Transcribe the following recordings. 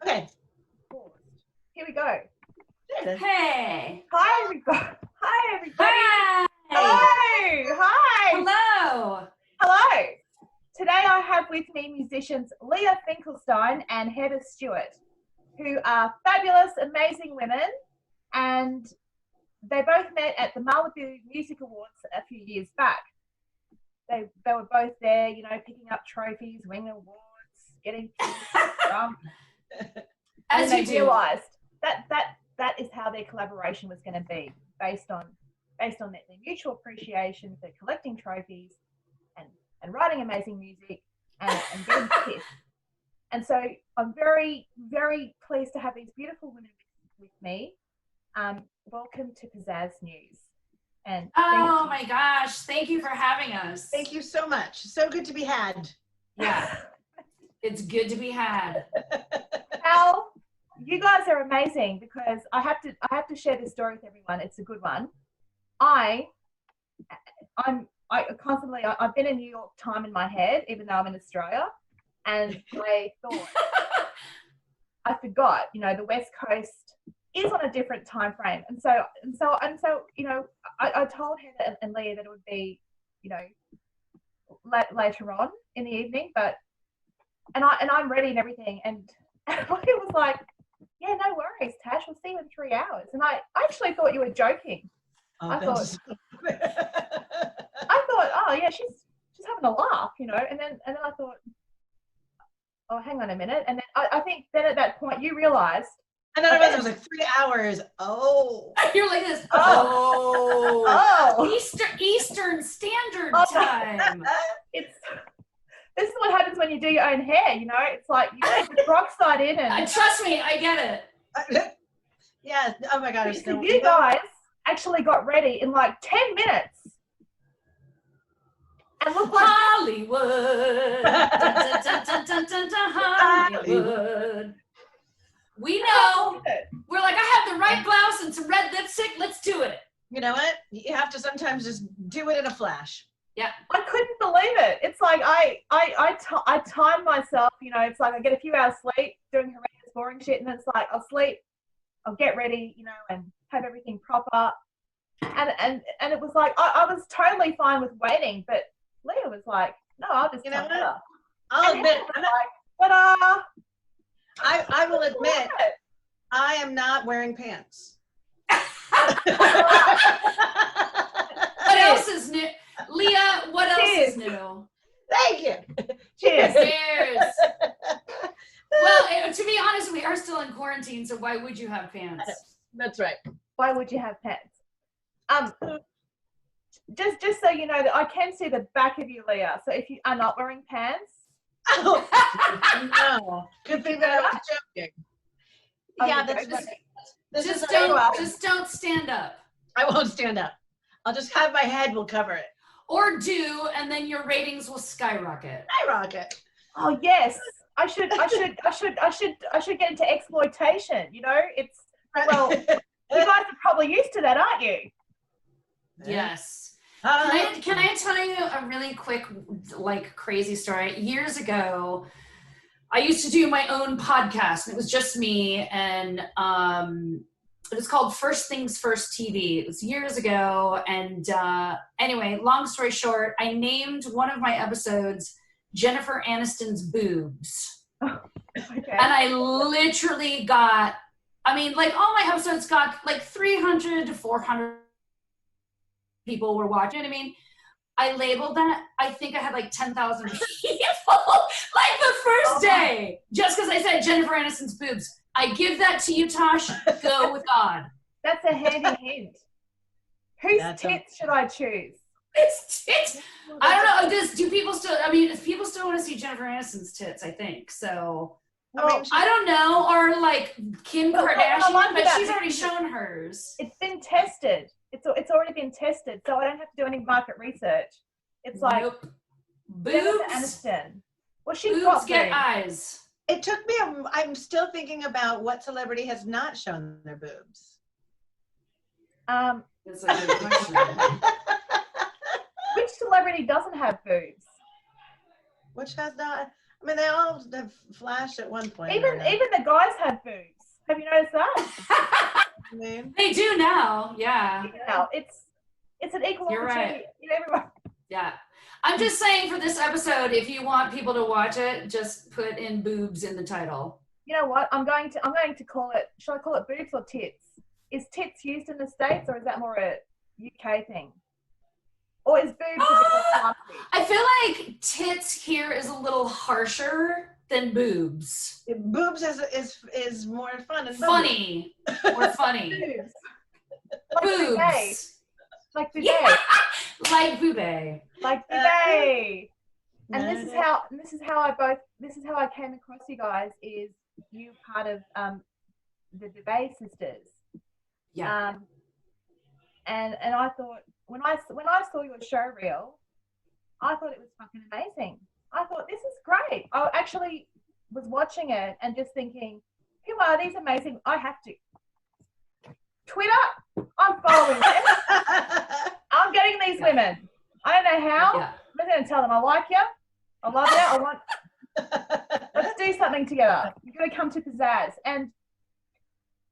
Okay. Here we go. Hey. Hi, everybody. Hi, everybody. Hi. Hello. Hi. Hello. Hello. Today I have with me musicians Leah Finkelstein and Heather Stewart, who are fabulous, amazing women, and they both met at the Malibu Music Awards a few years back. They were both there, you know, picking up trophies, winning awards, getting drunk. As and you they do. realised that is how their collaboration was going to be, based on their mutual appreciation for collecting trophies and writing amazing music and getting pissed. And so I'm very, very pleased to have these beautiful women with me. Welcome to Pizazz News. And oh my gosh, thank you for having us. Thank you so much. So good to be had. Yeah, it's good to be had. Al, you guys are amazing, because I have to share this story with everyone. It's a good one. I've been in New York time in my head, even though I'm in Australia, and I thought I forgot, you know, the West Coast is on a different time frame, and so you know, I told Heather and Leah that it would be, you know, later on in the evening, and I'm ready and everything, and it was like, yeah, no worries, Tash, we'll see you in 3 hours. And I actually thought you were joking. Oh, I thought, oh yeah, she's having a laugh, you know. And then I thought, oh, hang on a minute. And then I think then at that point you realised. And then it was like 3 hours. Oh, You're like this. Oh. Eastern Standard Time. This is what happens when you do your own hair, you know. It's like you put the peroxide in, and trust me, I get it. Yeah. Oh my gosh. So you guys actually got ready in like 10 minutes. And look like Hollywood. Dun, dun, dun, dun, dun, dun, Hollywood. We know. We're like, I have the right blouse and some red lipstick. Let's do it. You know what? You have to sometimes just do it in a flash. Yeah. I couldn't believe it. It's like I time myself, you know. It's like I get a few hours sleep doing horrendous boring shit, and then it's like I'll sleep, I'll get ready, you know, and have everything proper. And it was like I was totally fine with waiting, but Leah was like, no, I'll just, you know what? I'll admit, I will admit, I am not wearing pants. What else is new? Leah, what else is new? Thank you. Cheers. Cheers. Well, to be honest, we are still in quarantine, so why would you have pants? That's right. Why would you have pants? Just so you know, that I can see the back of you, Leah. So if you are not wearing pants, oh, no, good thing that I was joking. Yeah, just don't stand up. I won't stand up. I'll just have my head. Will cover it. Or do, and then your ratings will skyrocket. Skyrocket. Oh yes, I should get into exploitation. You know, it's well, you guys are probably used to that, aren't you? Yes. Can I tell you a really quick, like, crazy story? Years ago, I used to do my own podcast, and it was just me, and it was called First Things First TV. It was years ago, and anyway, long story short, I named one of my episodes Jennifer Aniston's boobs. Okay. And I literally got, I mean, like, all my episodes got like 300 to 400 people were watching. I mean, I labeled that. I think I had like 10,000 people like the first day, just because I said Jennifer Aniston's boobs. I give that to you, Tosh. Go with God. That's a handy hint. Whose tits should I choose? It's tits. I don't know. Do people still? I mean, people still want to see Jennifer Aniston's tits, I think. So Well, I don't know. Or like Kim Kardashian, but she's already shown hers. It's been tested. It's already been tested, so I don't have to do any market research. It's like boobs. Aniston. Well, she's boobs got get boobs. eyes. It took me. I'm still thinking about what celebrity has not shown their boobs. That's a good question. Which celebrity doesn't have boobs? Which has not? I mean, they all have flashed at one point. Even the guys have boobs. Have you noticed that? I mean, They do now. Yeah. Now it's an equal You're opportunity in everyone. Yeah. I'm just saying for this episode, if you want people to watch it, just put in boobs in the title. You know what? I'm going to call it. Should I call it boobs or tits? Is tits used in the States, or is that more a UK thing? Or is boobs a bit more classy? I feel like tits here is a little harsher than boobs. boobs is more fun and Funny. More funny. Boobs. Boobs. Like bouvet. Yeah. Like boobay. Like bouvet. And this is how I came across you guys. Is you part of the Bouvet sisters? Yeah. And I thought when I saw your show reel, I thought it was fucking amazing. I thought this is great. I actually was watching it and just thinking, who are these amazing? I have to. Twitter, I'm following them. I'm getting these women. I don't know how. Yeah. I'm just going to tell them I like you. I love you. I want. Let's do something together. You're going to come to Pizazz, and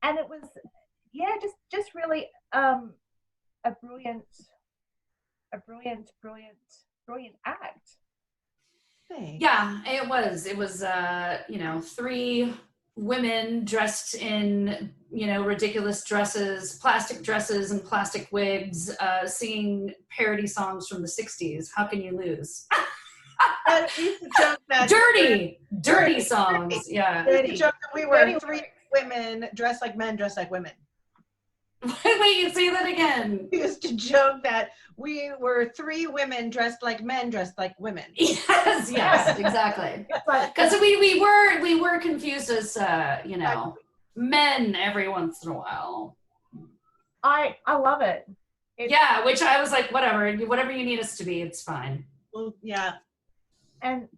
it was, just really a brilliant act. Thanks. Yeah, it was. It was, 3 women dressed in, ridiculous dresses, plastic dresses and plastic wigs, singing parody songs from the 60s. How can you lose? Dirty songs. Yeah. We used to joke that we were 3 women dressed like men, dressed like women. Wait, you say that again. We used to joke that we were 3 women dressed like men, dressed like women. Yes, exactly. Because we were confused as men every once in a while. I love it. Yeah, which I was like, whatever you need us to be, it's fine. Well, yeah. And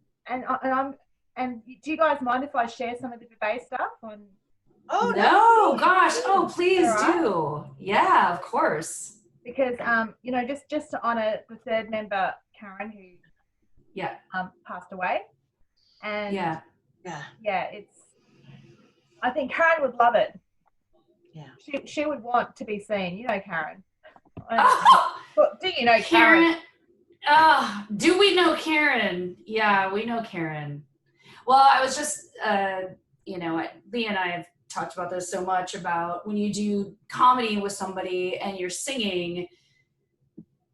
do you guys mind if I share some of the debate stuff on? Oh no, gosh! Oh, please do. Yeah, of course. Because just to honor the 3rd member, Karen, who passed away, and I think Karen would love it. Yeah, she would want to be seen. Karen. Do you know Karen? Do we know Karen? Yeah, we know Karen. Well, I was just, Leah and I have talked about this so much about when you do comedy with somebody and you're singing,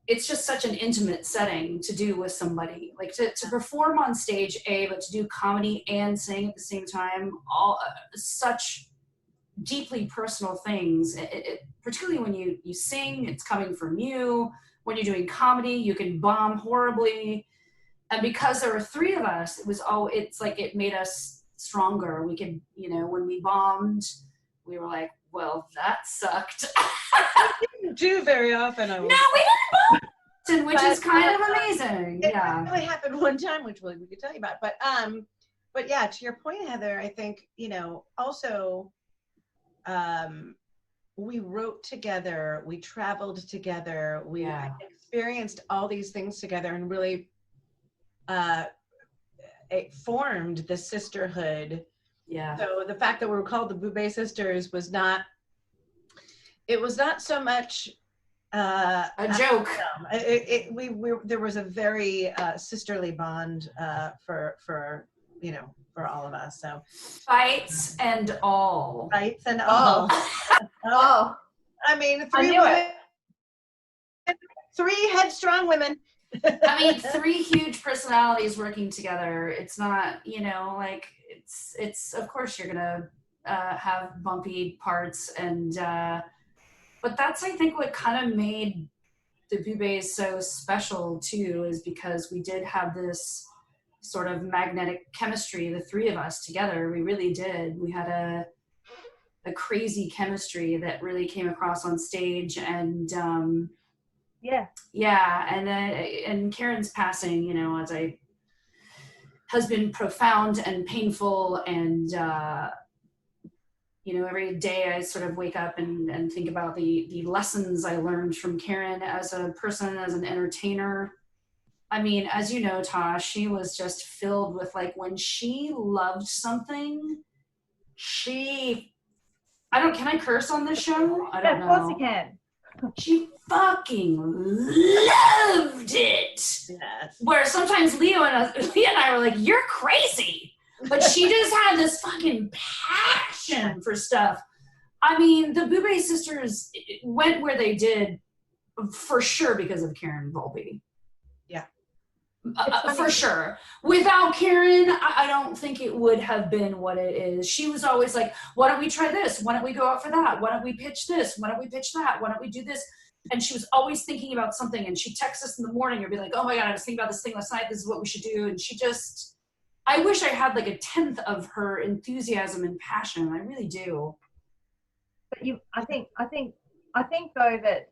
it's just such an intimate setting to do with somebody. Like to perform on stage, but to do comedy and sing at the same time, all such deeply personal things. Particularly when you sing, it's coming from you. When you're doing comedy, you can bomb horribly. And because there were 3 of us, it's like it made us stronger. We could, when we bombed, we were like, well, that sucked. We didn't do very often. No, we didn't bomb, which is kind of amazing. It really happened one time, which we could tell you about. But yeah, to your point, Heather, I think, also we wrote together, we traveled together, we experienced all these things together, and really it formed the sisterhood. Yeah. So the fact that we were called the Bouvet Sisters was not so much a joke. There was a very sisterly bond for all of us. So fights and all. Oh. I mean, 3 women, 3 headstrong women. I mean, 3 huge personalities working together. It's not, it's of course you're gonna have bumpy parts, and but that's, I think, what kind of made the Boubets so special too, is because we did have this sort of magnetic chemistry, the 3 of us together. We really did. We had a crazy chemistry that really came across on stage, and and Karen's passing, has been profound and painful, and every day I sort of wake up and think about the lessons I learned from Karen as a person, as an entertainer. I mean, as you know, Tosh, she was just filled with like, when she loved something, can I curse on this show? I don't know. Of course you can. She fucking loved it. Yes. Where sometimes Leah and I were like, you're crazy. But she just had this fucking passion for stuff. I mean, the Boobs sisters went where they did for sure because of Karen Volpe. Yeah. For sure. Without Karen, I don't think it would have been what it is. She was always like, why don't we try this? Why don't we go out for that? Why don't we pitch this? Why don't we pitch that? Why don't we do this? And she was always thinking about something, and she'd text us in the morning or be like, oh my God, I was thinking about this thing last night. This is what we should do. And she just, I wish I had like a 1/10 of her enthusiasm and passion. I really do. But I think though that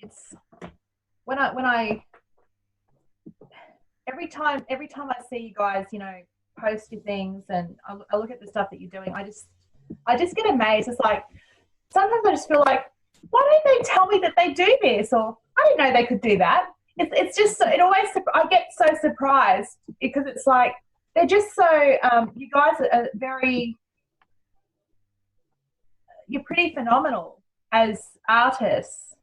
it's when I every time I see you guys, you know, post your things, and I look at the stuff that you're doing, I just get amazed. It's like sometimes I just feel like, why don't they tell me that they do this, or I didn't know they could do that. It's just so, I get so surprised because it's like they're just so you guys are very, you're pretty phenomenal as artists,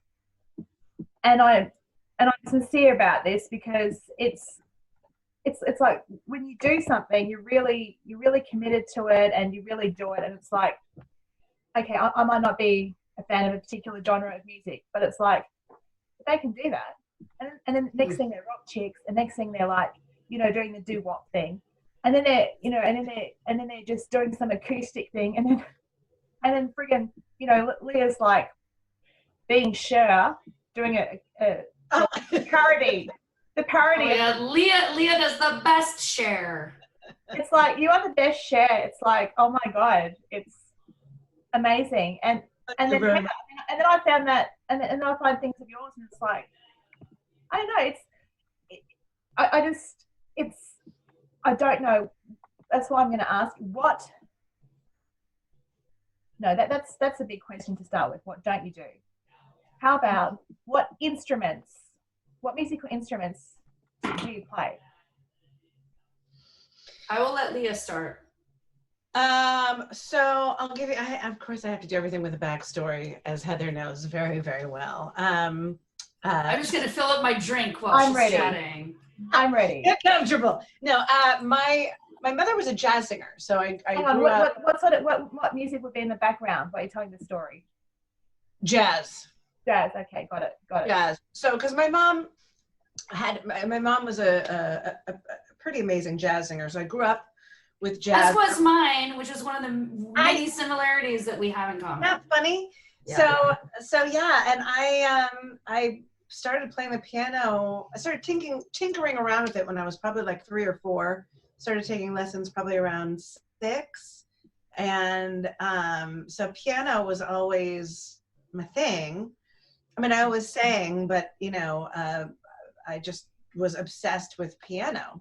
and I'm sincere about this because it's like when you do something, you're really committed to it and you really do it, and it's like, okay, I might not be a fan of a particular genre of music, but it's like they can do that, and then next thing they're rock chicks, and next thing they're like, you know, doing the doo-wop thing, and then they're, you know, and then they're just doing some acoustic thing, and then friggin', you know, Leah's like being Cher, doing a parody. The parody. Oh, yeah. Leah does the best Cher. It's like, you are the best Cher. It's like, oh my God, it's amazing. And then I found that, and then I find things of yours, and it's like, I don't know. I don't know. That's why I'm going to ask what. No, that's a big question to start with. What don't you do? How about what musical instruments do you play? I will let Leah start. So I'll give you, of course I have to do everything with a backstory, as Heather knows very, very well. I'm just going to fill up my drink while I'm she's ready. chatting. I'm ready. Get comfortable. No, my mother was a jazz singer, so I grew up. What music would be in the background while you're telling the story? Jazz. Jazz. Okay, got it. Jazz. So, because my mom was a pretty amazing jazz singer, so I grew up with jazz. As was mine, which is one of the many similarities that we have in common. Not funny. Yeah. So yeah, and I started playing the piano. I started tinkering around with it when I was probably like 3 or 4. Started taking lessons probably around 6, and so piano was always my thing. I mean, I always sang, but you know, I just was obsessed with piano.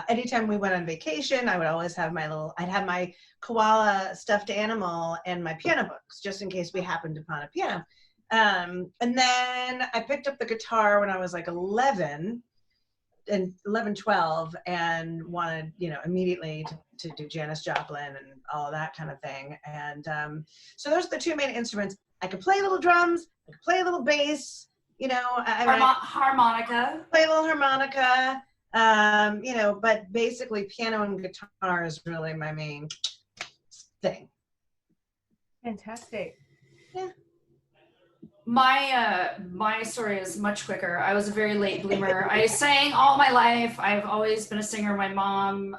Anytime we went on vacation, I would always have I'd have my koala stuffed animal and my piano books, just in case we happened upon a piano. And then I picked up the guitar when I was like 11, 12, and wanted, you know, immediately to do Janis Joplin and all of that kind of thing. And so those are the 2 main instruments. I could play little drums, I could play a little bass, you know. Harmonica. Play a little harmonica, you know, but basically piano and guitar is really my main thing. Fantastic. Yeah. My story is much quicker. I was a very late bloomer. I sang all my life. I've always been a singer. My mom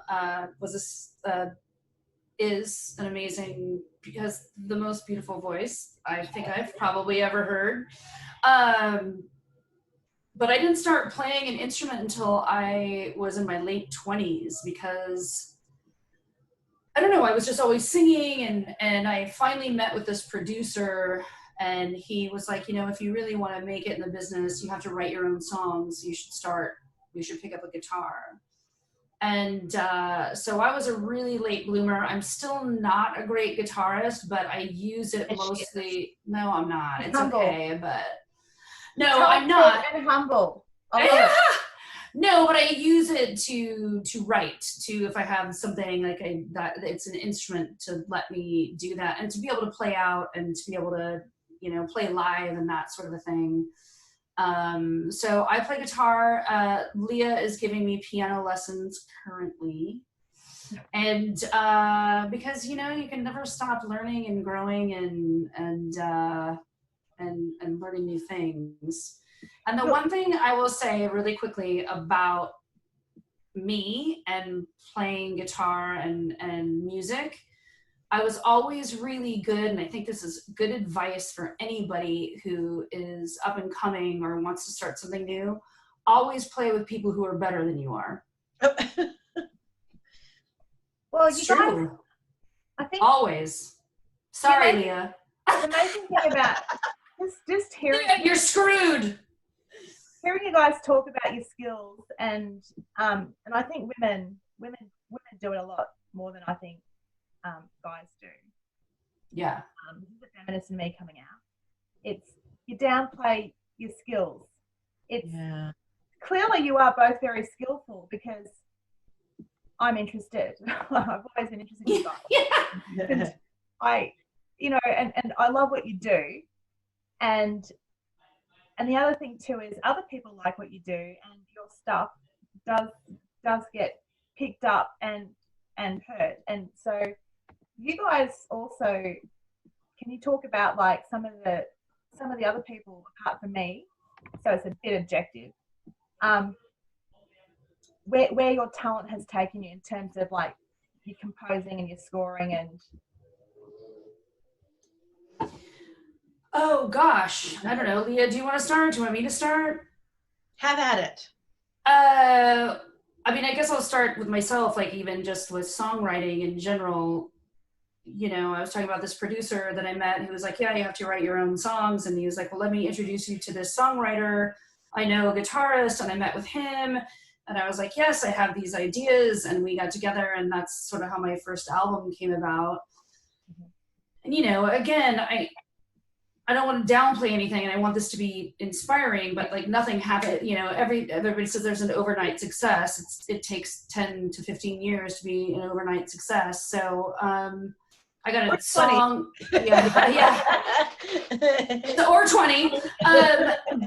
is an amazing, has the most beautiful voice I think I've probably ever heard. But I didn't start playing an instrument until I was in my late 20s because, I don't know, I was just always singing, and I finally met with this producer, and he was like, you know, if you really want to make it in the business, you have to write your own songs. You should pick up a guitar. And so I was a really late bloomer. I'm still not a great guitarist, but I use it mostly. No, I'm not. It's humble. okay, but no, I'm not. And humble. No, but I use it to write, to if I have something like that it's an instrument to let me do that, and to be able to play out and to be able to, you know, play live and that sort of a thing. So I play guitar. Leah is giving me piano lessons currently. And because, you know, you can never stop learning and growing and learning new things. And the one thing I will say really quickly about me and playing guitar and music, I was always really good, and I think this is good advice for anybody who is up and coming or wants to start something new. Always play with people who are better than you are. Well, it's true. Guys, I think always. Sorry, Leah. The amazing thing about just hearing you're screwed. Hearing you guys talk about your skills, and I think women do it a lot more than I think guys do. Yeah. This is the feminist in me coming out. It's you downplay your skills. It's clearly you are both very skillful, because I'm interested. I've always been interested in you guys. Yeah. I, you know, and I love what you do, and the other thing too is other people like what you do, and your stuff does get picked up and heard. And so you guys also, can you talk about like some of the other people apart from me, so it's a bit objective, where your talent has taken you in terms of like your composing and your scoring and... Oh gosh, I don't know. Leah, do you want to start? Do you want me to start? Have at it. I mean, I guess I'll start with myself, like even just with songwriting in general. You know, I was talking about this producer that I met who was like, yeah, you have to write your own songs. And he was like, well, let me introduce you to this songwriter. I know a guitarist, and I met with him. And I was like, yes, I have these ideas. And we got together, and that's sort of how my first album came about. And, you know, again, I don't want to downplay anything, and I want this to be inspiring, but like nothing happened, you know, everybody says there's an overnight success. It takes 10 to 15 years to be an overnight success. So I got a song, yeah. Or 20.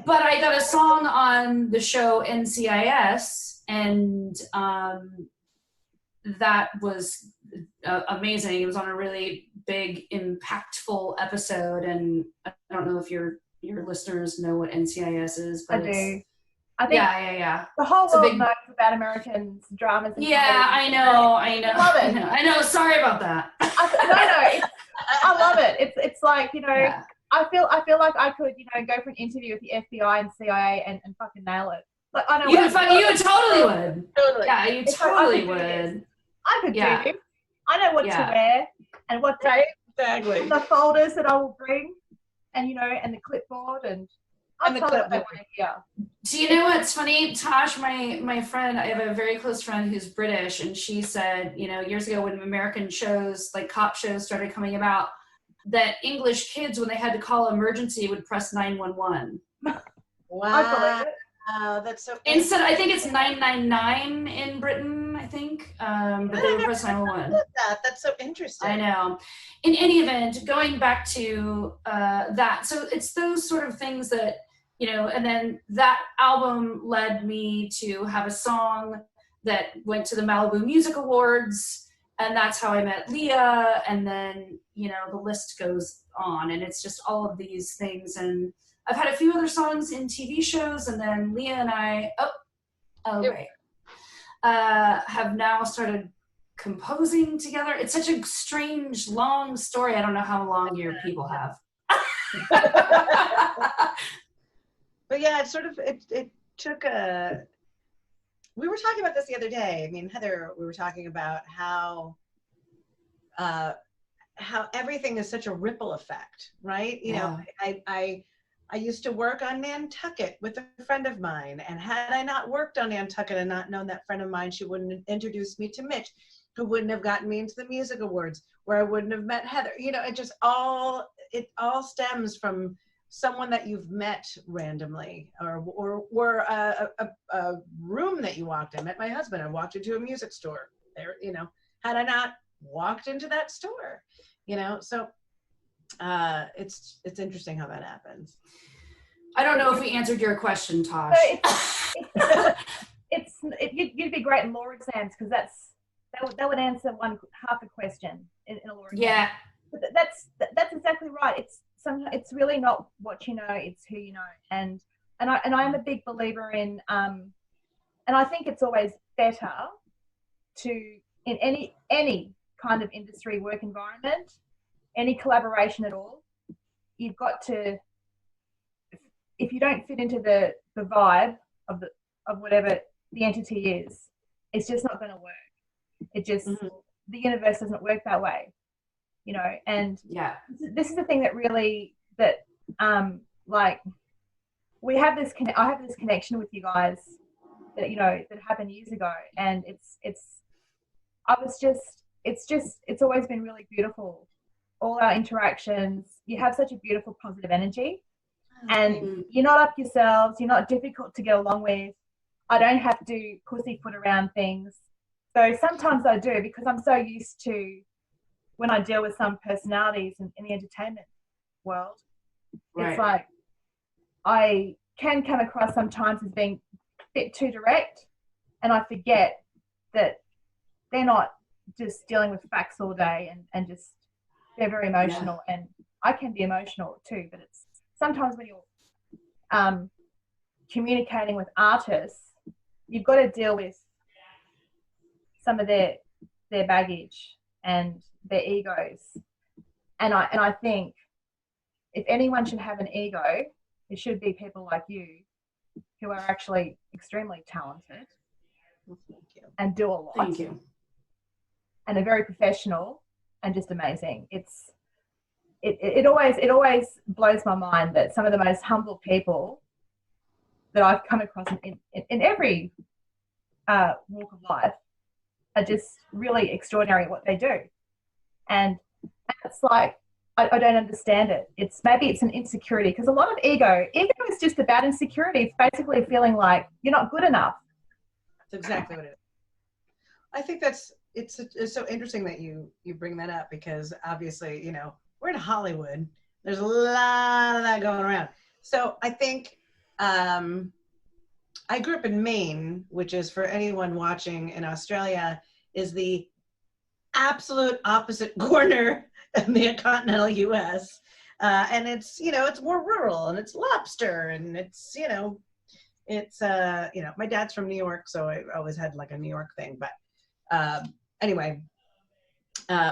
But I got a song on the show NCIS, and that was amazing. It was on a really big, impactful episode, and I don't know if your listeners know what NCIS is, but I do. I think yeah. The whole world knows about American dramas. And I know. I love it. I know. Sorry about that. I love it. It's like, you know, yeah. I feel like I could, you know, go for an interview with the FBI and CIA and fucking nail it. Like I know you totally would. Totally. Yeah, you totally would. I could do this. I know what to wear and what to exactly. The folders that I will bring, and you know, and the clipboard and the clipboard. Yeah. Do you know what's funny, Tosh? My friend, I have a very close friend who's British, and she said, you know, years ago when American shows like cop shows started coming about, that English kids, when they had to call emergency, would press 911. Wow. I believe it. That's so. Instead, I think it's 999 in Britain. I think, but they would press 911. That's so interesting. I know. In any event, going back to that, so it's those sort of things that, you know, and then that album led me to have a song that went to the Malibu Music Awards, and that's how I met Leah, and then, you know, the list goes on, and it's just all of these things. And I've had a few other songs in TV shows, and then Leah and I, have now started composing together. It's such a strange, long story. I don't know how long your people have. But yeah, it took a, we were talking about this the other day. I mean, Heather, we were talking about how everything is such a ripple effect, right? You know, I used to work on Nantucket with a friend of mine, and had I not worked on Nantucket and not known that friend of mine, she wouldn't have introduced me to Mitch, who wouldn't have gotten me into the music awards, where I wouldn't have met Heather. You know, it all stems from someone that you've met randomly, or a room that you walked in. Met my husband. I walked into a music store. There, you know, had I not walked into that store, you know, so it's interesting how that happens. I don't know if we answered your question, Tosh. You'd be great in law exams because that would answer half a question in a law exam. Yeah, but that's exactly right. It's really not what you know; it's who you know. And I am a big believer in and I think it's always better to in any kind of industry work environment, any collaboration at all, you've got to, if you don't fit into the vibe of whatever the entity is, it's just not going to work. It just the universe doesn't work that way, you know. And this is the thing that really like I have this connection with you guys that, you know, that happened years ago, and it's always been really beautiful. All our interactions, you have such a beautiful positive energy, and you're not up yourselves, you're not difficult to get along with. I don't have to pussyfoot around things. So sometimes I do, because I'm so used to when I deal with some personalities in the entertainment world, it's like I can come across sometimes as being a bit too direct, and I forget that they're not just dealing with facts all day and just they're very emotional, and I can be emotional too, but it's sometimes when you're communicating with artists, you've got to deal with some of their baggage and their egos, and I think if anyone should have an ego, it should be people like you who are actually extremely talented and do a lot. Thank you. And are very professional and just amazing. It always blows my mind that some of the most humble people that I've come across in every walk of life are just really extraordinary at what they do. And it's like, I don't understand it. Maybe it's an insecurity, because a lot of ego is just about insecurity. It's basically feeling like you're not good enough. That's exactly what it is. I think it's so interesting that you bring that up, because obviously, you know, we're in Hollywood. There's a lot of that going around. So I think I grew up in Maine, which is, for anyone watching in Australia, is the absolute opposite corner of the continental U.S. And it's, you know, it's more rural, and it's lobster, and it's, you know, my dad's from New York, so I always had like a New York thing. But anyway,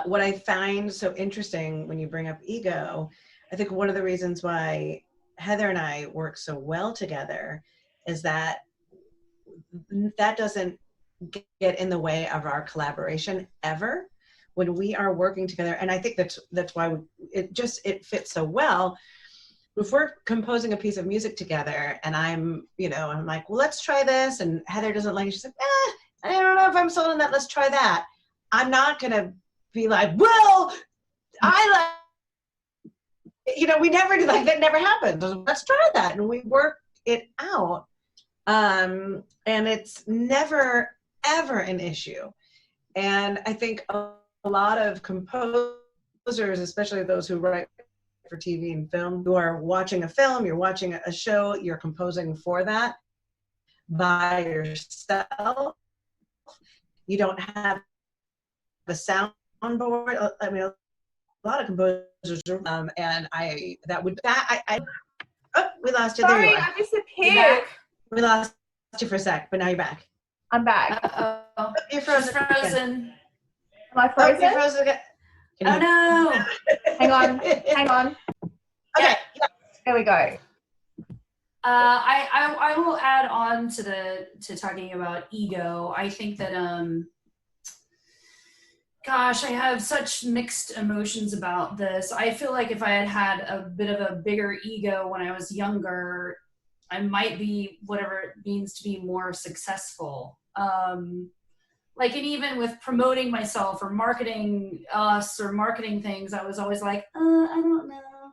what I find so interesting when you bring up ego, I think one of the reasons why Heather and I work so well together is that doesn't get in the way of our collaboration ever when we are working together. And I think that's why it fits so well. If we're composing a piece of music together, and I'm like, well, let's try this, and Heather doesn't like it, she's like, I don't know if I'm sold on that, let's try that. I'm not gonna be like, well, I like, you know, we never do, like, that never happened. Let's try that, and we work it out. And it's never, ever an issue. And I think a lot of composers, especially those who write for TV and film, who are watching a film, you're watching a show, you're composing for that by yourself. You don't have a soundboard. I mean, a lot of composers, and we lost you. Sorry, there you are. I disappeared. We lost you for a sec, but now you're back. I'm back. Uh-oh. You're frozen. She's frozen. Am I frozen? You're frozen again. Oh no. Hang on. Okay. Yeah. There we go. I will add on to talking about ego. I think that gosh, I have such mixed emotions about this. I feel like if I had a bit of a bigger ego when I was younger, I might be whatever it means to be more successful. Like, and even with promoting myself or marketing us or marketing things, I was always like, I don't know.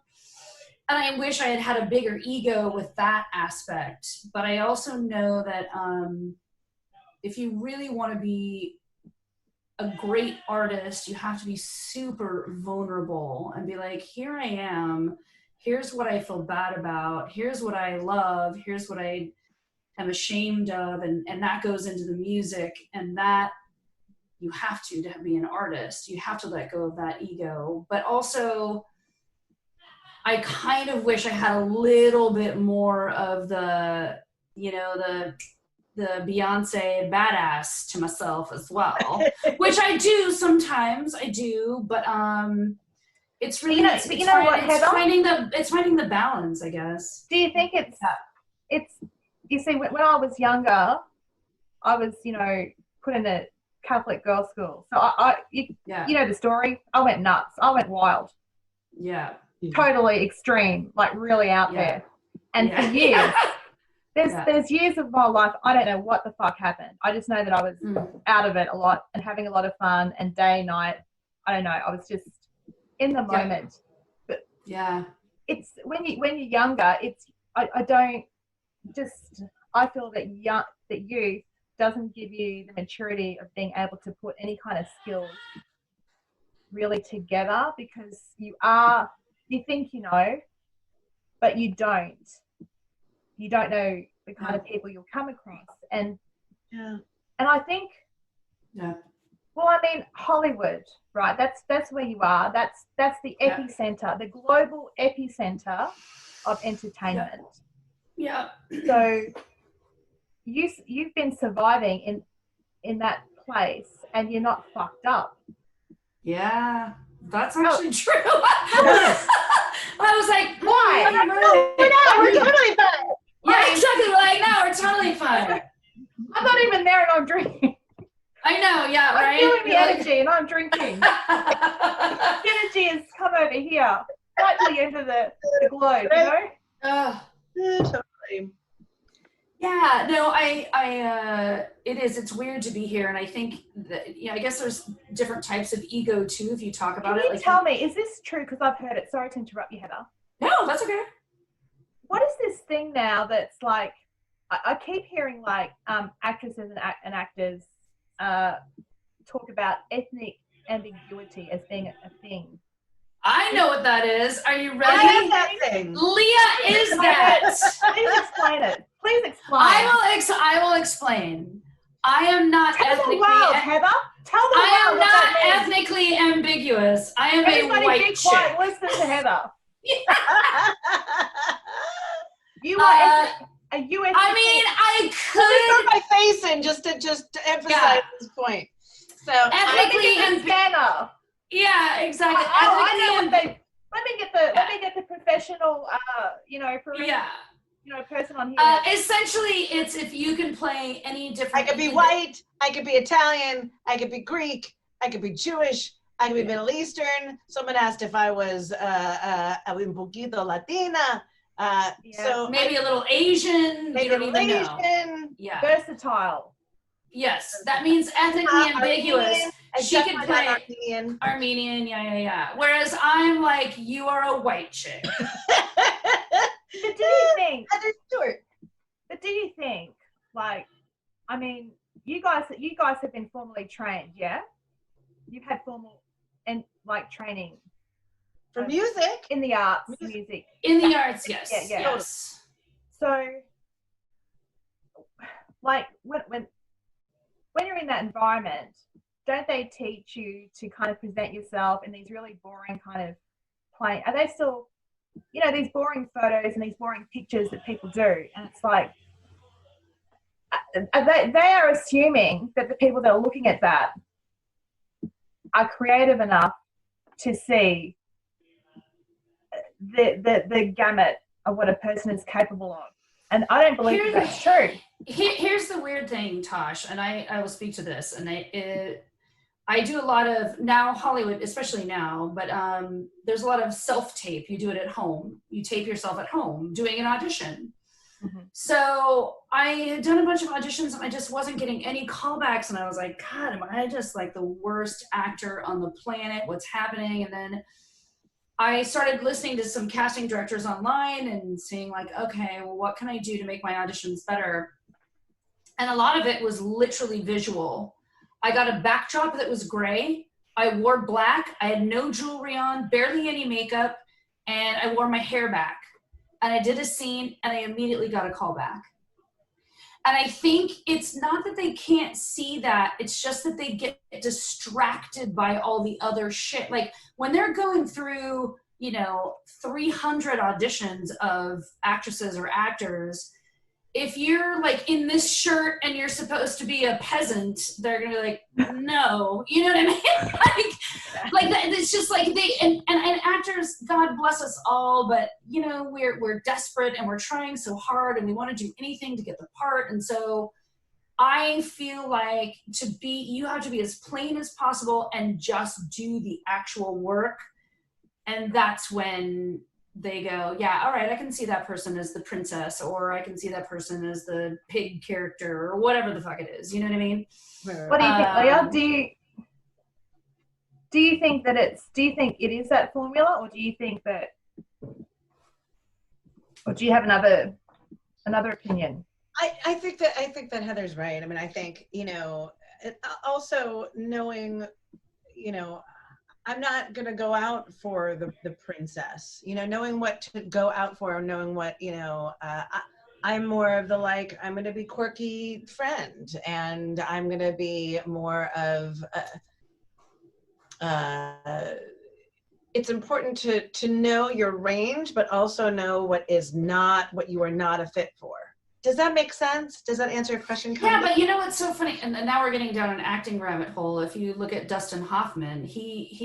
and I wish I had had a bigger ego with that aspect. But I also know that if you really want to be a great artist, you have to be super vulnerable and be like, here I am. Here's what I feel bad about. Here's what I love. Here's what I am ashamed of. And that goes into the music. And that you have to be an artist. You have to let go of that ego. But also, I kind of wish I had a little bit more of the, you know, the Beyonce badass to myself as well, which I do sometimes. I do, but it's really it's finding the balance, I guess. Do you think it's you see, when I was younger, I was, you know, put in a Catholic girls' school, so you know the story. I went nuts. I went wild. Yeah. Totally extreme, like really out there. And for years, there's years of my life, I don't know what the fuck happened. I just know that I was out of it a lot and having a lot of fun, and day, night, I don't know, I was just in the moment. But it's when you're younger, it's I feel that youth doesn't give you the maturity of being able to put any kind of skills really together, because you think you know, but you don't. You don't know the kind of people you'll come across. And I think, well, I mean, Hollywood, right? That's where you are. That's the epicenter, the global epicenter of entertainment. Yeah. So you've been surviving in that place, and you're not fucked up. Yeah, that's actually true. I was like, why? We're totally fine. Yeah, exactly. Like, no, we're totally fine. I'm not even there, and I'm drinking. I know, yeah, right? I'm feeling the energy, and I'm drinking. The energy has come over here, right to the end of the globe, you know? Totally. Yeah, no, it's weird to be here, and I think that, I guess there's different types of ego too, if you talk about it. Can you tell me, is this true? Because I've heard it. Sorry to interrupt you, Heather. No, that's okay. What is this thing now that's like, I keep hearing like actresses and actors talk about ethnic ambiguity as being a thing. I know what that is. Are you ready? I am that thing. Leah is that. Please explain it. Please explain. I will explain. I am not ethnically. Heather. Tell the world. I am not ethnically ambiguous. I am Everybody a white be quiet. chick. Listen to Heather. You are a U.S. I mean, I Put could. my face in just to emphasize this point. So ethnically ambiguous. Yeah, exactly. I know what they. Let me get the professional, person on here. Essentially, it's if you can play any different. I could be white. I could be Italian. I could be Greek. I could be Jewish. I could be Middle Eastern. Someone asked if I was un poquito Latina. So maybe a little Asian. Maybe you don't even know. Yeah. Versatile. Yes, that means ethnically ambiguous. She could play Armenian. Yeah. Whereas I'm like, you are a white chick. But do you think? Stewart. But do you think, like, I mean, you guys have been formally trained, yeah? You've had formal and like training for music in the arts, music in the arts, yes. Yeah. Yes. So, like, when you're in that environment, don't they teach you to kind of present yourself in these really boring kind of play? Are they still, these boring photos and these boring pictures that people do? And it's like, they are assuming that the people that are looking at that are creative enough to see the gamut of what a person is capable of. And I don't believe that's true. Here's the weird thing, Tosh, and I will speak to this, and I do a lot of, now Hollywood, especially now, but there's a lot of self-tape. You do it at home. You tape yourself at home doing an audition. Mm-hmm. So I had done a bunch of auditions, and I just wasn't getting any callbacks, and I was like, God, am I just like the worst actor on the planet? What's happening? And then I started listening to some casting directors online and seeing like, okay, well, what can I do to make my auditions better? And a lot of it was literally visual. I got a backdrop that was gray. I wore black. I had no jewelry on, barely any makeup, and I wore my hair back. And I did a scene, and I immediately got a call back. And I think it's not that they can't see that, it's just that they get distracted by all the other shit. Like when they're going through, 300 auditions of actresses or actors, if you're like in this shirt and you're supposed to be a peasant, they're gonna be like, no, you know what I mean? like that, it's just like and actors, God bless us all, but we're desperate and we're trying so hard and we want to do anything to get the part. And so I feel like you have to be as plain as possible and just do the actual work. And that's when they go, yeah, all right, I can see that person as the princess, or I can see that person as the pig character, or whatever the fuck it is. You know what I mean? What do you think, Leah? Do you think it is that formula, or do you think that, or do you have another opinion? I think that Heather's right. I mean, I think, also knowing, I'm not going to go out for the princess, knowing what to go out for, knowing what, I'm more of the, like, I'm going to be quirky friend, and I'm going to be more of, it's important to know your range, but also know what you are not a fit for. Does that make sense? Does that answer your question? Yeah, but you know what's so funny? And now we're getting down an acting rabbit hole. If you look at Dustin Hoffmann, he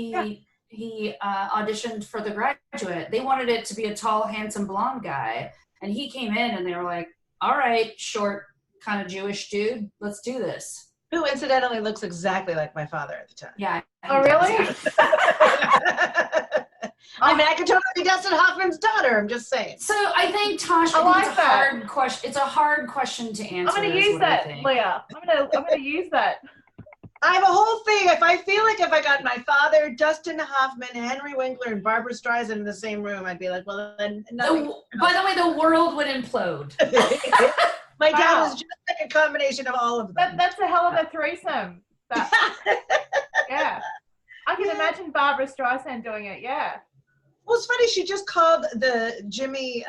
auditioned for The Graduate. They wanted it to be a tall, handsome, blonde guy. And he came in and they were like, all right, short, kind of Jewish dude, let's do this. Who incidentally looks exactly like my father at the time. Yeah. Oh, really? I mean, I could totally be Dustin Hoffman's daughter. I'm just saying. So I think, Tosh, it's a hard question. It's a hard question to answer. I'm going to use that, Leah. I'm going to use that. I have a whole thing. If I feel like if I got my father, Dustin Hoffmann, Henry Winkler, and Barbara Streisand in the same room, I'd be like, well, then nothing. By the way, the world would implode. My dad was just like a combination of all of them. That's a hell of a threesome. Yeah. I can imagine Barbara Streisand doing it, yeah. Well, it's funny. She just called the Jimmy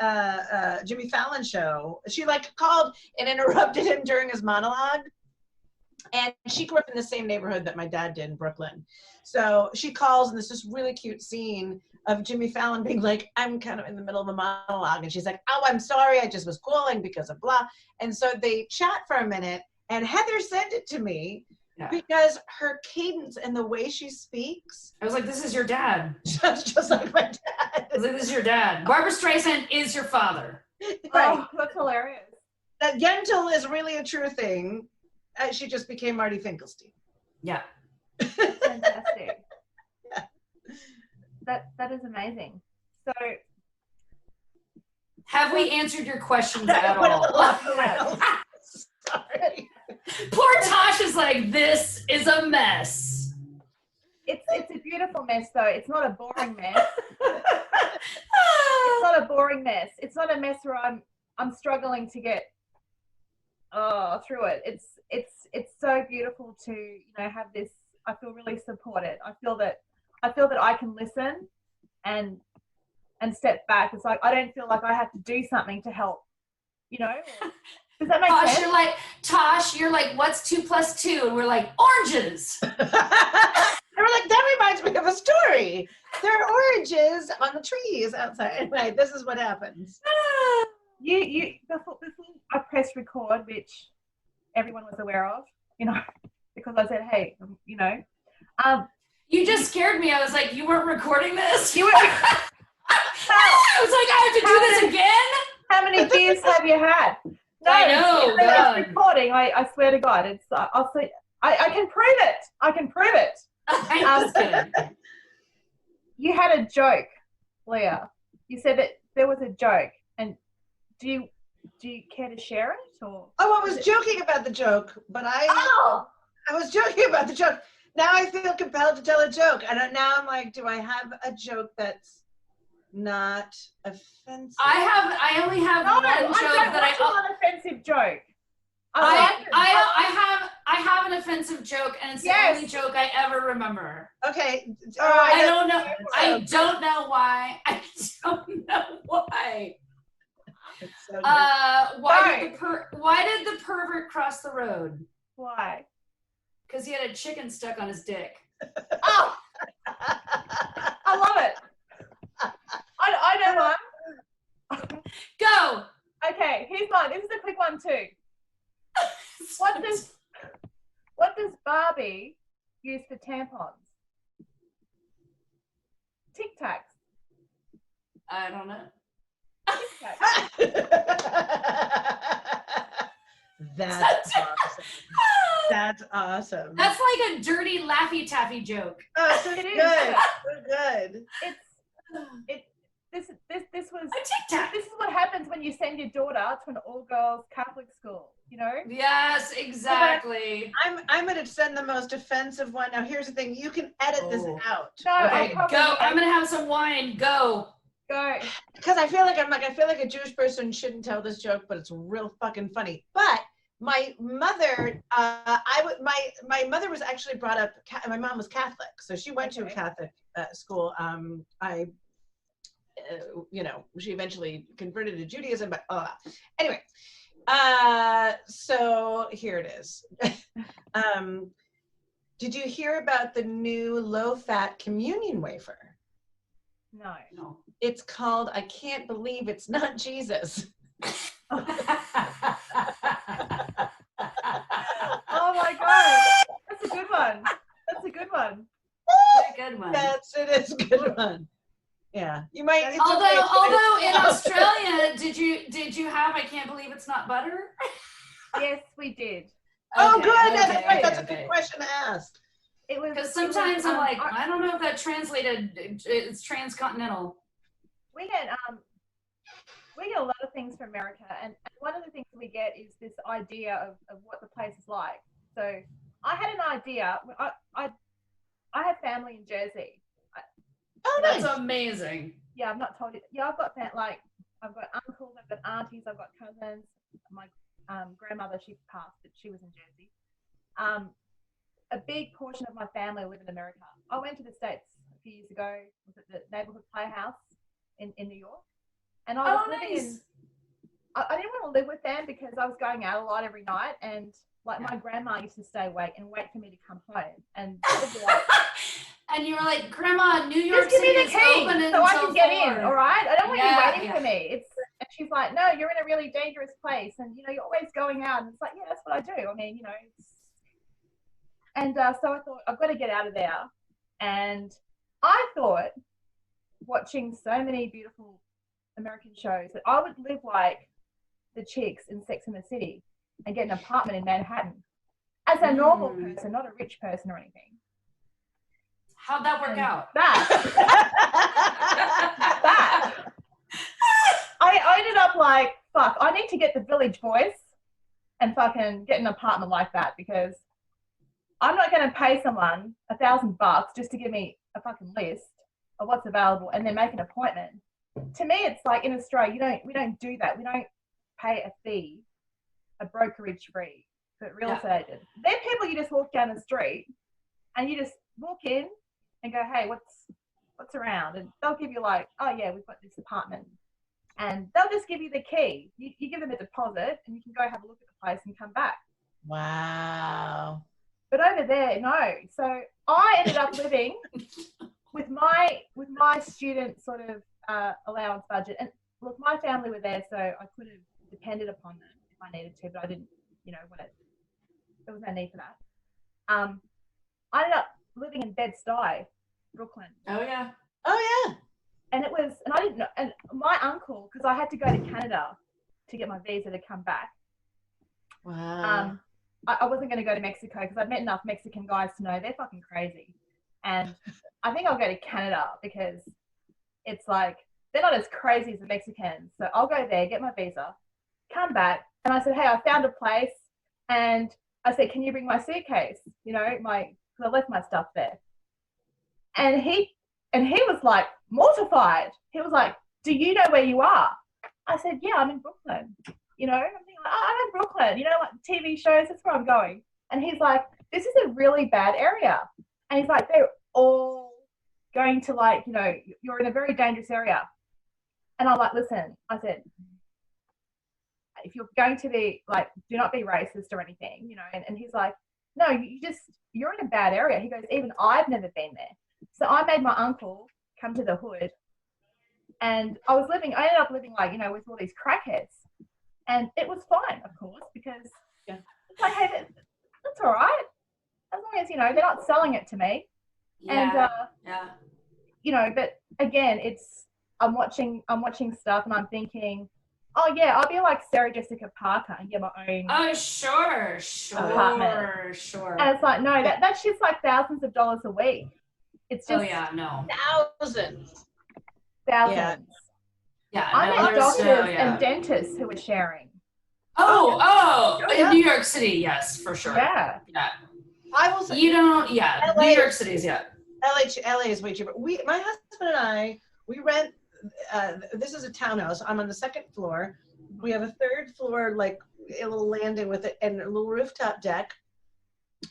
Fallon show. She called and interrupted him during his monologue. And she grew up in the same neighborhood that my dad did in Brooklyn. So she calls, and there's this really cute scene of Jimmy Fallon being like, I'm kind of in the middle of a monologue. And she's like, oh, I'm sorry. I just was calling because of blah. And so they chat for a minute. And Heather sent it to me. Yeah. Because her cadence and the way she speaks. I was like, this is your dad. just like my dad. I was like, this is your dad. Barbara Streisand is your father. Right. Oh, that's hilarious. That Yentl is really a true thing. She just became Marty Finkelstein. Yeah. Fantastic. Yeah. That is amazing. So, have we answered your questions at all? Sorry. Poor Tosh is like, this is a mess. It's a beautiful mess, though. It's not a boring mess. It's not a boring mess. It's not a mess where I'm struggling to get through it. It's so beautiful to have this. I feel really supported. I feel that I can listen and step back. It's like I don't feel like I have to do something to help. Does that make sense? Tosh, you're like, what's 2 + 2? And we're like, oranges. And we're like, that reminds me of a story. There are oranges on the trees outside. Anyway, this is what happens. Before I pressed record, which everyone was aware of, because I said, hey, you just scared me. I was like, you weren't recording this? You were. I was like, I have to do this again? How many beers have you had? No, I know. It's recording. I swear to God, it's. I'll say. I can prove it. I can prove it. I'm just kidding. You had a joke, Leah. You said that there was a joke, and do you care to share it or? Oh, I was joking about the joke, but I was joking about the joke. Now I feel compelled to tell a joke, and now I'm like, do I have a joke that's not offensive. I only have one joke that an offensive joke. I have an offensive joke, and it's the only joke I ever remember. Okay. I don't know. I don't know why. I don't know why. So why did the pervert cross the road? Why? Because he had a chicken stuck on his dick. Oh, I love it. I know one. Go. Okay, here's mine. This is a quick one too. What does Barbie use for tampons? Tic Tacs. I don't know. That's awesome. That's awesome. That's like a dirty Laffy Taffy joke. Oh, so good. So good. This was a Tic Tac. This is what happens when you send your daughter to an all-girls Catholic school, you know? Yes, exactly. I'm gonna send the most offensive one. Now here's the thing, you can edit this out. No, okay, go. I'm gonna have some wine. Go. Because I feel like a Jewish person shouldn't tell this joke, but it's real fucking funny. But my mother, my mother was actually brought up. My mom was Catholic, so she went to a Catholic school. She eventually converted to Judaism, but anyway. So here it is. Did you hear about the new low-fat communion wafer? No. It's called I Can't Believe It's Not Jesus. Oh my God. That's a good one. That's a good one. That's it is a good one. Yeah. You might although in Australia, did you have I Can't Believe It's Not Butter? Yes, we did. Oh good. That's a good question to ask. Because sometimes I'm like, I don't know if that translated, it's transcontinental. We get a lot of things from America, and one of the things we get is this idea of what the place is like. So I had an idea. I have family in Jersey. That's amazing. Yeah, I've not told you. Yeah, I've got I've got uncles, I've got aunties, I've got cousins. My grandmother, she passed, but she was in Jersey. A big portion of my family live in America. I went to the States a few years ago. Was at the neighborhood playhouse in New York, and I was living in. I didn't want to live with them because I was going out a lot every night, and my grandma used to stay awake and wait for me to come home, and and you were like, Grandma, New York City is open until so I can get 4. In. All right, I don't want you waiting for me. And she's like, no, you're in a really dangerous place, and you're always going out. And it's like, yeah, that's what I do. I mean, And so I thought, I've got to get out of there. And I thought, watching so many beautiful American shows, that I would live like the chicks in Sex and the City and get an apartment in Manhattan as a normal person, not a rich person or anything. How'd that work out? I ended up like, fuck, I need to get the Village Voice and fucking get an apartment like that, because I'm not going to pay someone $1,000 just to give me a fucking list of what's available and then make an appointment. To me, it's like in Australia, we don't do that. We don't pay a fee, a brokerage fee for real estate agents. They're people you just walk down the street and you just walk in and go, hey, what's around? And they'll give you like, oh yeah, we've got this apartment. And they'll just give you the key. You give them a deposit and you can go have a look at the place and come back. Wow. But over there, no. So I ended up living with my student sort of allowance budget. And look, my family were there, so I could have depended upon them if I needed to, but I didn't, there was no need for that. I ended up living in Bed-Stuy, Brooklyn. Oh, yeah. And I didn't know, and my uncle, because I had to go to Canada to get my visa to come back. Wow. I wasn't going to go to Mexico because I'd met enough Mexican guys to know they're fucking crazy. And I think I'll go to Canada because it's like, they're not as crazy as the Mexicans. So I'll go there, get my visa, come back. And I said, hey, I found a place. And I said, can you bring my suitcase? Because I left my stuff there. And he And he was like mortified. He was like, do you know where you are? I said, yeah, I'm in Brooklyn. You know, I'm thinking, I'm in Brooklyn. You know, like TV shows, that's where I'm going. And he's like, this is a really bad area. And he's like, they're all going to like, you know, you're in a very dangerous area. And I'm like, listen, I said, if you're going to be like, do not be racist or anything, you know. And he's like, no, you're in a bad area. He goes, even I've never been there. So I made my uncle come to the hood, and I ended up living like, you know, with all these crackheads, and it was fine, of course, because it's like, hey, that's all right, as long as, you know, they're not selling it to me. And you know, but again, I'm watching stuff, and I'm thinking, oh yeah, I'll be like Sarah Jessica Parker and get my own. Oh sure. Apartment. And it's like, no, that's just like thousands of dollars a week. It's just thousands. Yeah, I know doctors and dentists who are sharing. In New York City, yes, for sure. Yeah. I will say, LA, New York City's LA is way cheaper. My husband and I, we rent. This is a townhouse. I'm on the second floor. We have a third floor, like a little landing with it, and a little rooftop deck.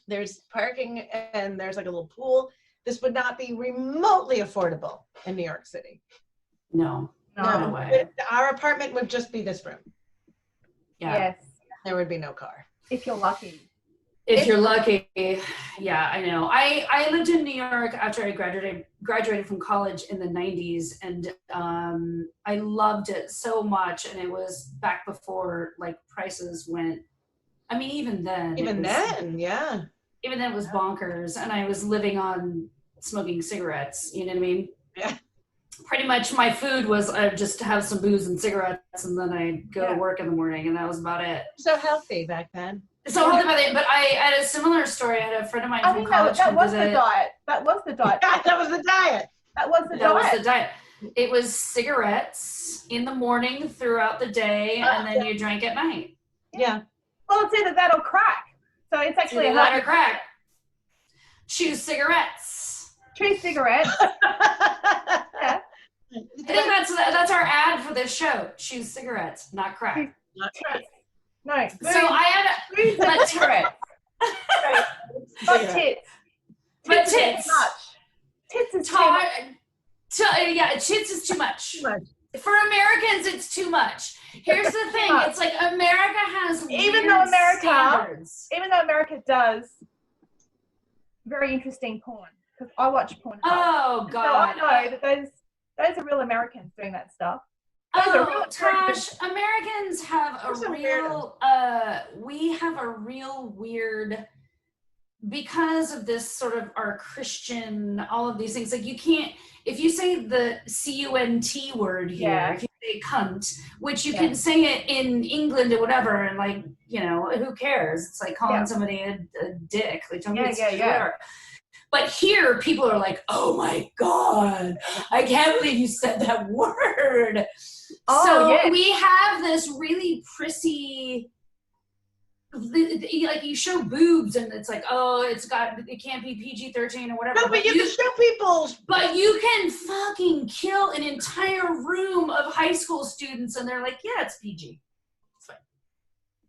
There's parking, and there's like a little pool. This would not be remotely affordable in New York City. No way. Our apartment would just be this room. Yeah. Yes. There would be no car. If you're lucky. If you're lucky. Yeah, I know. I lived in New York after I graduated from college in the 90s, and I loved it so much, and it was back before like prices went, I mean, even then it was bonkers, and I was living on smoking cigarettes, you know what I mean? Yeah. Pretty much my food was just to have some booze and cigarettes, and then I'd go to work in the morning, and that was about it. So healthy back then. So healthy about it, but I had a similar story. I had a friend of mine from college. That was the diet. That was the diet. That was the diet. That was the diet. It was cigarettes in the morning throughout the day, and then you drank at night. Yeah. Well, it's either that or crack. So it's actually a that or crack. Choose cigarettes. Choose cigarettes. Yeah. I think that's our ad for this show. Choose cigarettes, not crack. Not crack. No. So I had cigarettes. Not tits. But tits. Tits is too much. Tits is too much. For Americans, it's too much. Here's the thing: it's like America has even though America does very interesting porn, because I watch porn. Oh God! So I know that those are real Americans doing that stuff. Tosh, Americans have we have a real weird, because of this sort of our Christian, all of these things, like you can't, if you say the C-U-N-T word here, if you say cunt, which you can say it in England or whatever, and like, you know, who cares? It's like calling somebody a dick. Like, whatever. But here, people are like, oh my God, I can't believe you said that word. We have this really prissy, like you show boobs and it's like, oh, it can't be PG-13 or whatever. No, but you can show people. But you can fucking kill an entire room of high school students and they're like, yeah, it's PG. It's fine.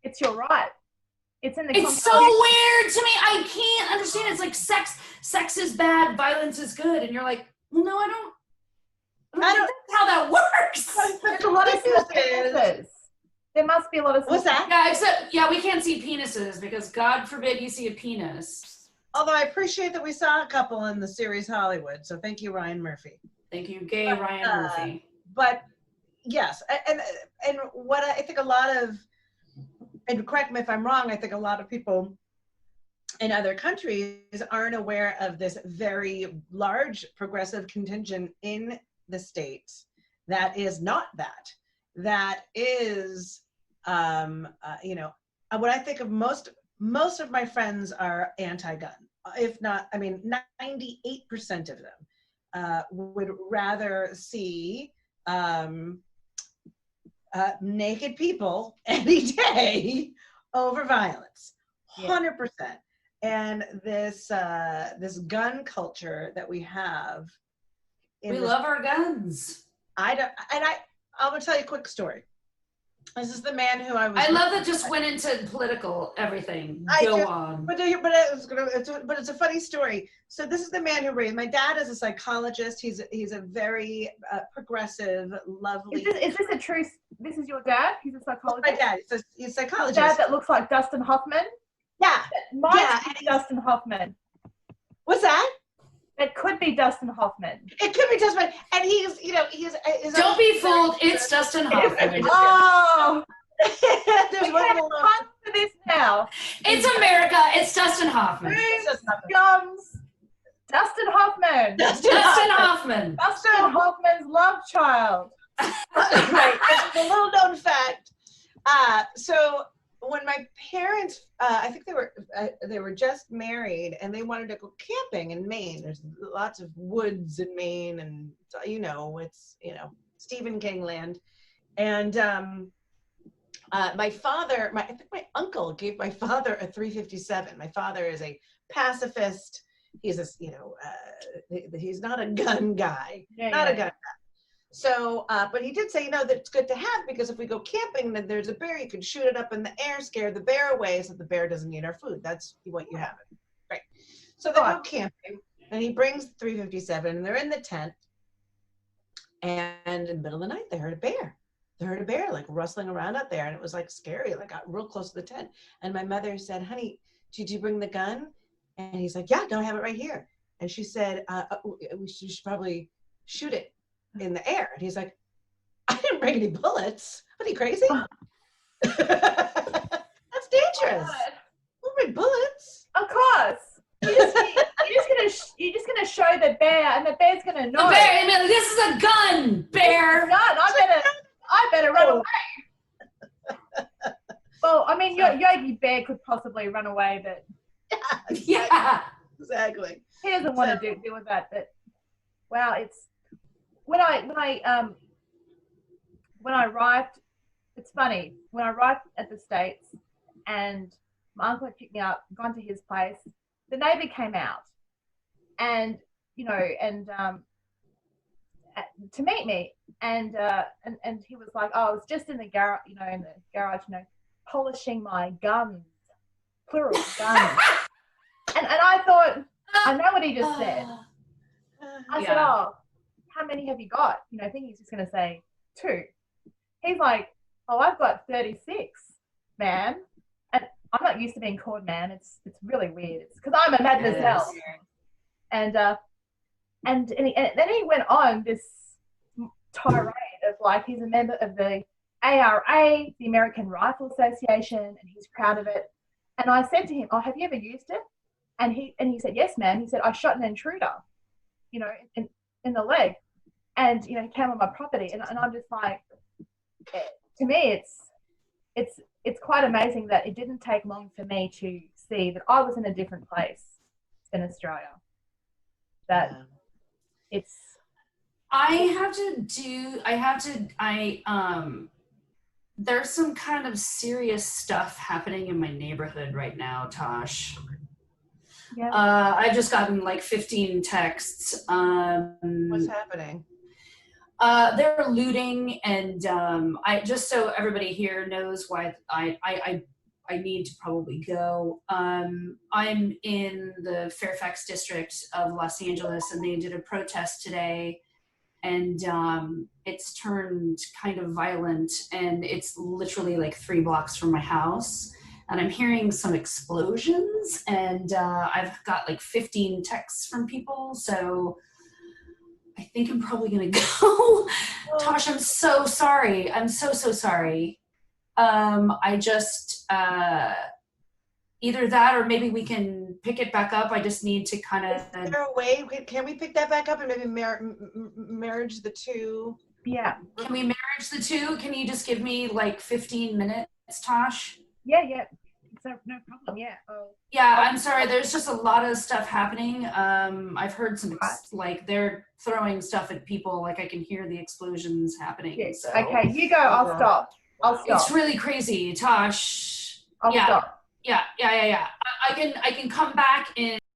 It's your right. It's in the It's so weird to me. I can't understand. It's like sex is bad, violence is good. And you're like, well, no, I don't think that's how that works. There's a lot of penises. There must be a lot of. What's that? Yeah, we can't see penises because God forbid you see a penis. Although I appreciate that we saw a couple in the series Hollywood. So thank you, Ryan Murphy. Thank you, Ryan Murphy. But yes, and what I think a lot of, and correct me if I'm wrong, I think a lot of people in other countries aren't aware of this very large progressive contingent in the States that is not that. That is, you know, what I think of most of my friends are anti-gun. If not, I mean, 98% of them would rather see naked people any day over violence, 100%. And this gun culture that we have We love our guns. I'm gonna tell you a quick story. This is the man who I love that just went into political everything. Go on. But it's a funny story. So this is the man who raised my dad is a psychologist. He's a very progressive, lovely. Is this a true? This is your dad? He's a psychologist. My dad. He's a psychologist. Dad that looks like Dustin Hoffmann. Yeah. Dustin Hoffmann. What's that? It could be Dustin Hoffmann. It could be Dustin, and he's. Don't be fooled. It's Dustin Hoffmann. Oh, there's one more for this now. It's America. It's Dustin Hoffmann. Gums. Dustin Hoffmann. Dustin Hoffmann. Dustin Hoffmann's love child. Right. It's a little known fact. So when my parents, I think they were just married, and they wanted to go camping in Maine. There's lots of woods in Maine, and it's Stephen King land. And my father, I think my uncle gave my father a 357. My father is a pacifist. He's he's not a gun guy, a gun guy. So, but he did say, that it's good to have, because if we go camping, then there's a bear, you can shoot it up in the air, scare the bear away so the bear doesn't eat our food. That's what you have. Right. So they go camping, and he brings 357, and they're in the tent, and in the middle of the night, they heard a bear. They heard a bear, like, rustling around out there, and it was, like, scary. Like, got real close to the tent. And my mother said, honey, did you bring the gun? And he's like, yeah, no, I have it right here. And she said, we should probably shoot it in the air. And he's like, I didn't bring any bullets. What, are you crazy? That's dangerous. We'll bring bullets. Of course. You're just gonna show the bear, and the bear's gonna know. The bear, this is a gun, bear. I better run away. Well, I mean, Yogi Bear could possibly run away, but yeah, exactly. He doesn't want to deal with that. But wow, it's when I arrived. It's funny when I arrived at the States, and my uncle had picked me up, gone to his place. The neighbor came out, and to meet me, and he was like, "Oh, I was just in the garage, polishing my guns, plural guns." and I thought, I know what he just said. I said, "Oh, how many have you got?" Thinking he's just going to say 2. He's like, "Oh, I've got 36, man." And I'm not used to being called man. It's really weird. It's because I'm a man as hell. And then he went on this tirade of like he's a member of the ARA, the American Rifle Association, and he's proud of it. And I said to him, "Oh, have you ever used it?" And he said, "Yes, ma'am." He said, "I shot an intruder, in the leg, and he came on my property." And I'm just like, to me, it's quite amazing that it didn't take long for me to see that I was in a different place than Australia. There's some kind of serious stuff happening in my neighborhood right now, Tosh. Yeah. I've just gotten like 15 texts. What's happening? They're looting, and I just so everybody here knows why I need to probably go. I'm in the Fairfax district of Los Angeles, and they did a protest today, and it's turned kind of violent, and it's literally like 3 blocks from my house, and I'm hearing some explosions, and I've got like 15 texts from people, so I think I'm probably gonna go. Tosh, I'm so sorry. I'm so sorry. I just either that or maybe we can pick it back up. I just need to kind of. Is there a way? Can we pick that back up and maybe marriage the two? Yeah. Can we marriage the two? Can you just give me like 15 minutes, Tosh? Yeah. No problem. Yeah. Yeah, I'm sorry. There's just a lot of stuff happening. I've heard some like they're throwing stuff at people. Like I can hear the explosions happening. Yes. So. Okay, you go. I'll stop. It's really crazy, Tosh. I'll stop. Yeah. I can come back in